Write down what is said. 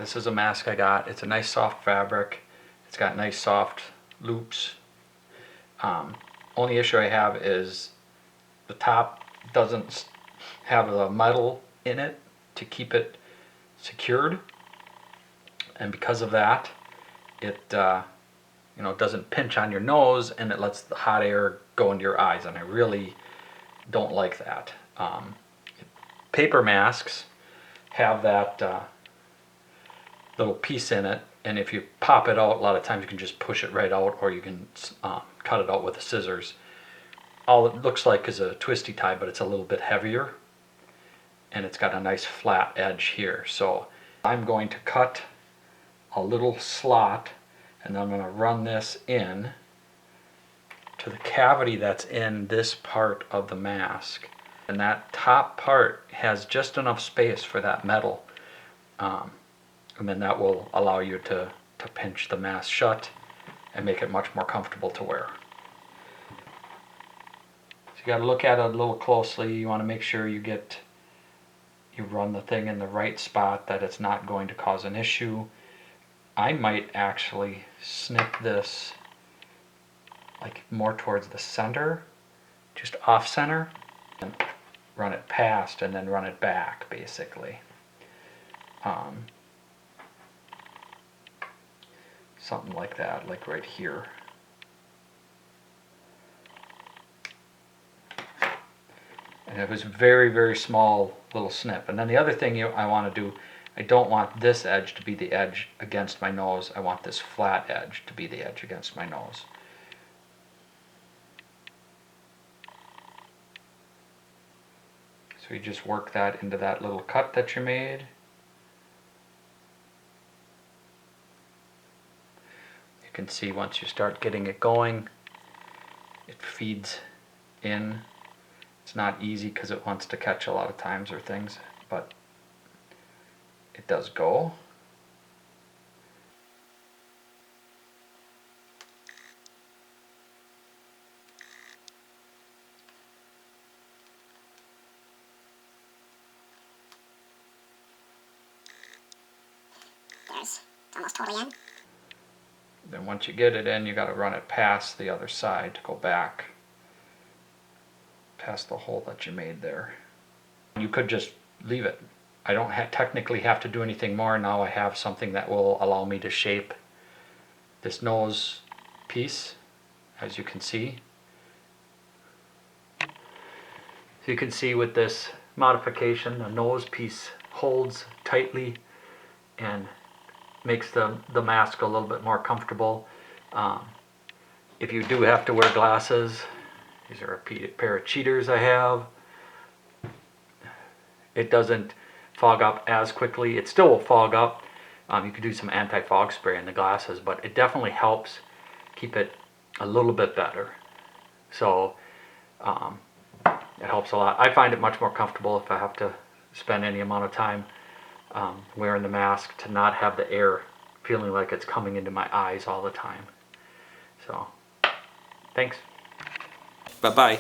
This is a mask I got. It's a nice soft fabric. It's got nice soft loops. Only issue I have is the top doesn't have the metal in it to keep it secured, and because of that, it doesn't pinch on your nose, and it lets the hot air go into your eyes, and I really don't like that. Paper masks have that little piece in it, and if you pop it out, a lot of times you can just push it right out, or you can cut it out with the scissors. All it looks like is a twisty tie, but it's a little bit heavier, and it's got a nice flat edge here. So I'm going to cut a little slot, and I'm going to run this in to the cavity that's in this part of the mask, and that top part has just enough space for that metal, and then that will allow you to pinch the mask shut and make it much more comfortable to wear. So you got to look at it a little closely. You want to make sure you run the thing in the right spot, that it's not going to cause an issue. I might actually snip this like more towards the center, just off center, and run it past and then run it back, basically. Something like that, like right here. And it was very, very small little snip. And then the other thing I want to do, I don't want this edge to be the edge against my nose. I want this flat edge to be the edge against my nose. So you just work that into that little cut that you made. You can see once you start getting it going, it feeds in. It's not easy because it wants to catch a lot of times or things, but it does go. It's almost totally in. Then once you get it in, you got to run it past the other side to go back past the hole that you made there. You could just leave it. I don't technically have to do anything more. Now I have something that will allow me to shape this nose piece, as you can see. So you can see with this modification, the nose piece holds tightly and makes the mask a little bit more comfortable. If you do have to wear glasses, these are a pair of cheaters I have. It doesn't fog up as quickly. It still will fog up. You could do some anti-fog spray in the glasses, but it definitely helps keep it a little bit better. So it helps a lot. I find it much more comfortable if I have to spend any amount of time wearing the mask, to not have the air feeling like it's coming into my eyes all the time. So, thanks. Bye-bye.